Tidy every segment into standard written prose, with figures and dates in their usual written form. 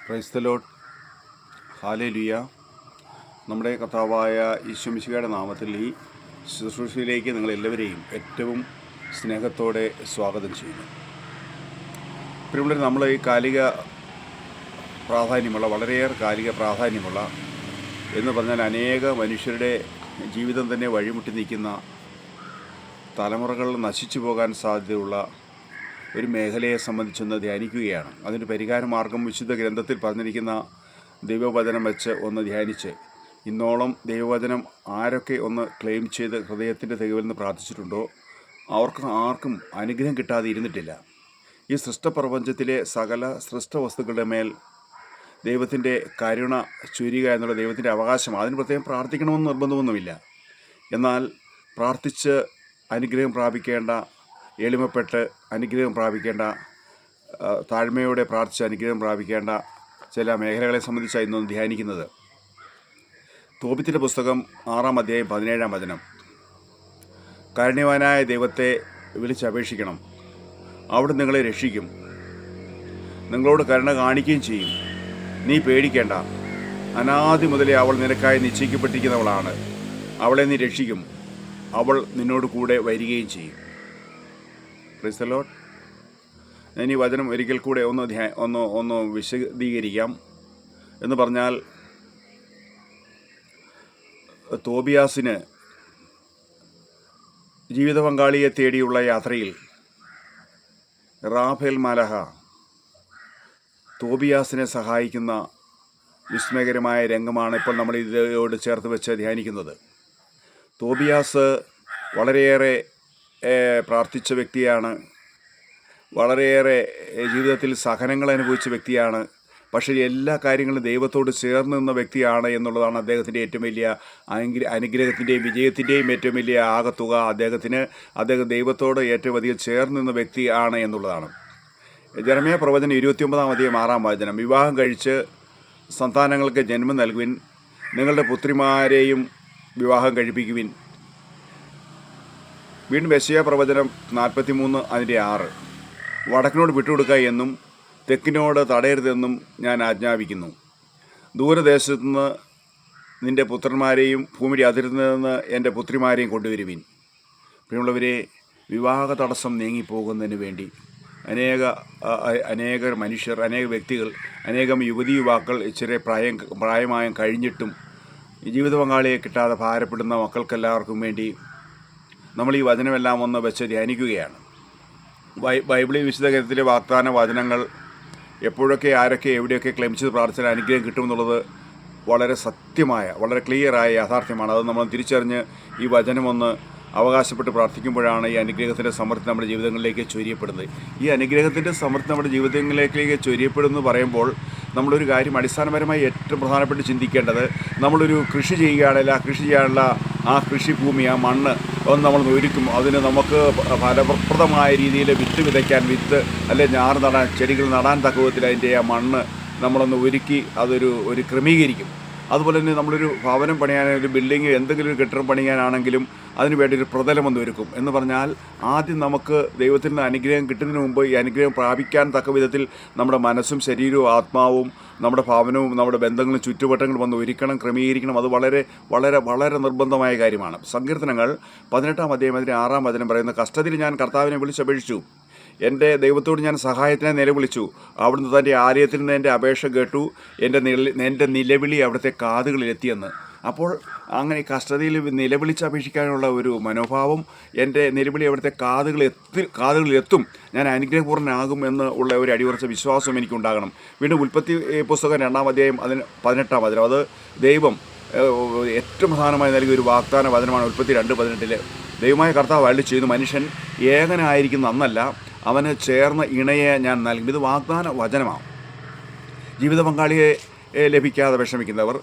Praise the Lord. Hallelujah. നമ്മുടെ കർത്താവായ ഈശോ മിശിഹായുടെ നാമത്തിൽ ഈ ശുശ്രൂഷയിലേക്ക് നിങ്ങളെല്ലാവരെയും ഏറ്റവും സ്നേഹത്തോടെ സ്വാഗതം ചെയ്യുന്നു. പ്രിയമുള്ളവരെ, നമ്മൾ ഈ വളരെയേറെ കാലിക പ്രാധാന്യമുള്ള എന്ന് പറഞ്ഞാൽ അനേക മനുഷ്യരുടെ ജീവിതം തന്നെ വഴിമുട്ടി നിൽക്കുന്ന, തലമുറകൾ നശിച്ചു പോകാൻ സാധ്യതയുള്ള ഒരു മേഖലയെ സംബന്ധിച്ചൊന്ന് ധ്യാനിക്കുകയാണ്. അതിന് പരിഹാര മാർഗം വിശുദ്ധ ഗ്രന്ഥത്തിൽ പറഞ്ഞിരിക്കുന്ന ദൈവവചനം വെച്ച് ഒന്ന് ധ്യാനിച്ച്, ഇന്നോളം ദൈവവചനം ആരൊക്കെ ഒന്ന് ക്ലെയിം ചെയ്ത് ഹൃദയത്തിൻ്റെ തികവിൽ നിന്ന് പ്രാർത്ഥിച്ചിട്ടുണ്ടോ അവർക്ക് ആർക്കും അനുഗ്രഹം കിട്ടാതെ ഇരുന്നിട്ടില്ല. ഈ സൃഷ്ടപ്രപഞ്ചത്തിലെ സകല സൃഷ്ടവസ്തുക്കളുടെ മേൽ ദൈവത്തിൻ്റെ കരുണ ചുരിക എന്നുള്ള ദൈവത്തിൻ്റെ അവകാശം. അതിന് പ്രത്യേകം പ്രാർത്ഥിക്കണമെന്ന് നിർബന്ധമൊന്നുമില്ല. എന്നാൽ പ്രാർത്ഥിച്ച് അനുഗ്രഹം പ്രാപിക്കേണ്ട, എളിമപ്പെട്ട് അനുഗ്രഹം പ്രാപിക്കേണ്ട, താഴ്മയോടെ പ്രാർത്ഥിച്ച് അനുഗ്രഹം പ്രാപിക്കേണ്ട ചില മേഖലകളെ സംബന്ധിച്ചാണ് ഇന്നൊന്ന് ധ്യാനിക്കുന്നത്. തോബിത്തിൻ്റെ പുസ്തകം 6-ാം അധ്യായം 17-ാം വചനം. കാരുണ്യവാനായ ദൈവത്തെ വിളിച്ചപേക്ഷിക്കണം, അവിടെ നിങ്ങളെ രക്ഷിക്കും, നിങ്ങളോട് കരുണ കാണിക്കുകയും ചെയ്യും. നീ പേടിക്കേണ്ട, അനാദി മുതലേ അവൾ നിനക്കായി നിശ്ചയിക്കപ്പെട്ടിരിക്കുന്നവളാണ്. അവളെ നീ രക്ഷിക്കും, അവൾ നിന്നോട് കൂടെ വരികയും ചെയ്യും. Praise the Lord. ഞാൻ ഈ വചനം ഒരിക്കൽ കൂടെ ഒന്ന് വിശദീകരിക്കാം. എന്ന് പറഞ്ഞാൽ, തോബിയാസിന് ജീവിത പങ്കാളിയെ തേടിയുള്ള യാത്രയിൽ റാഫേൽ മാലഹ തോബിയാസിനെ സഹായിക്കുന്ന വിസ്മയകരമായ രംഗമാണ് ഇപ്പോൾ നമ്മൾ ഇതിനോട് ചേർത്ത് വെച്ച് ധ്യാനിക്കുന്നത്. തോബിയാസ് വളരെയേറെ പ്രാർത്ഥിച്ച വ്യക്തിയാണ്, വളരെയേറെ ജീവിതത്തിൽ സഹനങ്ങൾ അനുഭവിച്ച വ്യക്തിയാണ്. പക്ഷേ എല്ലാ കാര്യങ്ങളും ദൈവത്തോട് ചേർന്ന് നിന്ന വ്യക്തിയാണ് എന്നുള്ളതാണ് അദ്ദേഹത്തിൻ്റെ ഏറ്റവും വലിയ അനുഗ്രഹത്തിൻ്റെയും വിജയത്തിൻ്റെയും ഏറ്റവും വലിയ ആകത്തുക. അദ്ദേഹം ദൈവത്തോട് ഏറ്റവും അധികം ചേർന്ന് നിന്ന വ്യക്തിയാണ് എന്നുള്ളതാണ്. ജെറമ്യാ പ്രവചനം 29-ാം അധ്യായം 6-ാം വചനം. വിവാഹം കഴിച്ച് സന്താനങ്ങൾക്ക് ജന്മം നൽകുവിൻ, നിങ്ങളുടെ പുത്രിമാരെയും വിവാഹം കഴിപ്പിക്കുവിൻ. വീണ്ടും യെശയ്യാ പ്രവചനം 43-6. വടക്കിനോട് വിട്ടുകൊടുക്കുക എന്നും തെക്കിനോട് തടയരുതെന്നും ഞാൻ ആജ്ഞാപിക്കുന്നു. ദൂരദേശത്തുനിന്ന് നിൻ്റെ പുത്രന്മാരെയും ഭൂമിയുടെ അതിരിൽ നിന്ന് എൻ്റെ പുത്രിമാരെയും കൊണ്ടുവരുവിൻ. പിന്നുള്ളവരെ, വിവാഹ തടസ്സം നീങ്ങിപ്പോകുന്നതിന് വേണ്ടി അനേക മനുഷ്യർ, അനേക വ്യക്തികൾ, അനേകം യുവതിയുവാക്കൾ ഇച്ചിരി പ്രായമായും കഴിഞ്ഞിട്ടും ജീവിത പങ്കാളിയെ കിട്ടാതെ ഭാരപ്പെടുന്ന മക്കൾക്കെല്ലാവർക്കും വേണ്ടി നമ്മൾ ഈ വചനമെല്ലാം ഒന്ന് വെച്ച് ധ്യാനിക്കുകയാണ്. ബൈബിളിൽ വിശുദ്ധ ഗ്രന്ഥത്തിലെ വാഗ്ദാന വചനങ്ങൾ എപ്പോഴൊക്കെ ആരൊക്കെ എവിടെയൊക്കെ ക്ലെയിം ചെയ്ത് പ്രാർത്ഥിച്ചാൽ അനുഗ്രഹം കിട്ടുമെന്നുള്ളത് വളരെ സത്യമായ, വളരെ ക്ലിയറായ യാഥാർത്ഥ്യമാണ്. അത് നമ്മൾ തിരിച്ചറിഞ്ഞ് ഈ വചനമൊന്ന് അവകാശപ്പെട്ട് പ്രാർത്ഥിക്കുമ്പോഴാണ് ഈ അനുഗ്രഹത്തിൻ്റെ സമൃദ്ധി നമ്മുടെ ജീവിതങ്ങളിലേക്ക് ചൊരിയപ്പെടുന്നത്. ഈ അനുഗ്രഹത്തിൻ്റെ സമൃദ്ധി നമ്മുടെ ജീവിതങ്ങളിലേക്ക് ചൊരിയപ്പെടുമെന്ന് പറയുമ്പോൾ നമ്മളൊരു കാര്യം അടിസ്ഥാനപരമായി ഏറ്റവും പ്രധാനപ്പെട്ട് ചിന്തിക്കേണ്ടത്, നമ്മളൊരു കൃഷി ചെയ്യുകയാണെങ്കിൽ ആ കൃഷി ചെയ്യാനുള്ള ആ കൃഷിഭൂമി, ആ മണ്ണ് ഒന്ന് നമ്മൾ ഒരുക്കും. അതിന് നമുക്ക് ഫലപ്രദമായ രീതിയിൽ വിത്ത് വിതയ്ക്കാൻ, അല്ലെ ഞാറ് നടാൻ, ചെടികൾ നടാൻ തക്ക വിധത്തിൽ അതിൻ്റെ ആ മണ്ണ് നമ്മളൊന്ന് ഒരുക്കി ഒരു ക്രമീകരിക്കും. അതുപോലെ തന്നെ നമ്മളൊരു ഭവനം പണിയാനായാലും, ഒരു ബിൽഡിങ്, എന്തെങ്കിലും ഒരു കെട്ടിടം പണിയാനാണെങ്കിലും അതിന് വേണ്ടി ഒരു പ്രതലം ഒന്ന് ഒരുക്കും. എന്ന് പറഞ്ഞാൽ ആദ്യം നമുക്ക് ദൈവത്തിൽ നിന്ന് അനുഗ്രഹം കിട്ടുന്നതിന് മുമ്പ് ഈ അനുഗ്രഹം പ്രാപിക്കാൻ തക്ക വിധത്തിൽ നമ്മുടെ മനസ്സും ശരീരവും ആത്മാവും നമ്മുടെ ഭവനവും നമ്മുടെ ബന്ധങ്ങളും ചുറ്റുവട്ടങ്ങളും ഒന്ന് ഒരുക്കണം, ക്രമീകരിക്കണം. അത് വളരെ വളരെ വളരെ നിർബന്ധമായ കാര്യമാണ്. സങ്കീർത്തനങ്ങൾ 18-ാം അധ്യായം 6-ാം വചനം പറയുന്ന, കഷ്ടത്തിൽ ഞാൻ കർത്താവിനെ വിളിച്ചപേക്ഷിച്ചു, എൻ്റെ ദൈവത്തോട് ഞാൻ സഹായത്തിനെ നിലവിളിച്ചു, അവിടുന്ന് തൻ്റെ ആലയത്തിൽ നിന്ന് എൻ്റെ അപേക്ഷ കേട്ടു, എൻ്റെ നിലവിളി അവിടുത്തെ കാതുകളിലെത്തിയെന്ന്. അപ്പോൾ അങ്ങനെ കഷ്ടതയിൽ നിലവിളിച്ച് അപേക്ഷിക്കാനുള്ള ഒരു മനോഭാവം, എൻ്റെ നിലവിളി അവിടുത്തെ കാതുകളിലെത്തും, ഞാൻ അനുഗ്രഹപൂർണ്ണനാകും എന്ന് ഉള്ള ഒരു അടിയുറച്ച വിശ്വാസം എനിക്കുണ്ടാകണം. വീണ്ടും ഉൽപ്പത്തി പുസ്തകം 2-ാം അധ്യായം 18-ാം വചനം. അത് ദൈവം ഏറ്റവും പ്രധാനമായി നൽകിയ ഒരു വാഗ്ദാന വചനമാണ്. ഉൽപ്പത്തി 2:18. ദൈവമായ കർത്താവ് അരുളി ചെയ്യുന്നു, മനുഷ്യൻ ഏകനായിരിക്കുന്ന അന്നല്ല, അവന് ചേർന്ന ഇണയെ ഞാൻ നൽകും. ഇത് വാഗ്ദാന വചനമാണ്. ജീവിത പങ്കാളിയെ ലഭിക്കാതെ വിഷമിക്കുന്നവർ,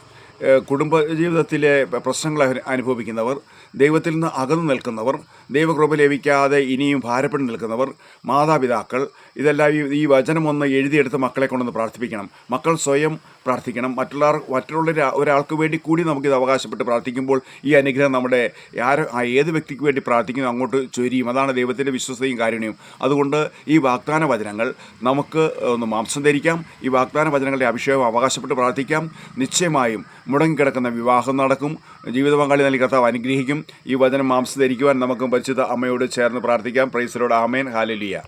കുടുംബ ജീവിതത്തിലെ പ്രശ്നങ്ങൾ അനുഭവിക്കുന്നവർ, ദൈവത്തിൽ നിന്ന് അകന്നു നിൽക്കുന്നവർ, ദൈവകൃപ ലഭിക്കാതെ ഇനിയും ഭാരപ്പെട്ട് നിൽക്കുന്നവർ, മാതാപിതാക്കൾ, ഇതെല്ലാം ഈ വചനമൊന്ന് എഴുതിയെടുത്ത് മക്കളെ കൊണ്ടൊന്ന് പ്രാർത്ഥിപ്പിക്കണം. മക്കൾ സ്വയം പ്രാർത്ഥിക്കണം. മറ്റുള്ള ഒരാൾക്ക് വേണ്ടി കൂടി നമുക്കിത് അവകാശപ്പെട്ട് പ്രാർത്ഥിക്കുമ്പോൾ ഈ അനുഗ്രഹം നമ്മുടെ ഏത് വ്യക്തിക്ക് വേണ്ടി പ്രാർത്ഥിക്കുന്നു അങ്ങോട്ട് ചൊരിയും. അതാണ് ദൈവത്തിൻ്റെ വിശ്വസ്തയും കാരുണ്യവും. അതുകൊണ്ട് ഈ വാഗ്ദാന വചനങ്ങൾ നമുക്ക് ഒന്ന് മാംസം ധരിക്കാം. ഈ വാഗ്ദാന വചനങ്ങളുടെ അഭിഷേകം അവകാശപ്പെട്ട് പ്രാർത്ഥിക്കാം. നിശ്ചയമായും മുടങ്ങിക്കിടക്കുന്ന വിവാഹം നടക്കും. ജീവിത പങ്കാളി നൽകി കർത്താവ് അനുഗ്രഹിക്കും. ഈ വചനം മാംസം ധരിക്കുവാൻ നമുക്ക് പരിശുദ്ധ അമ്മയോട് ചേർന്ന് പ്രാർത്ഥിക്കാം. Praise the Lord. Amen. Hallelujah.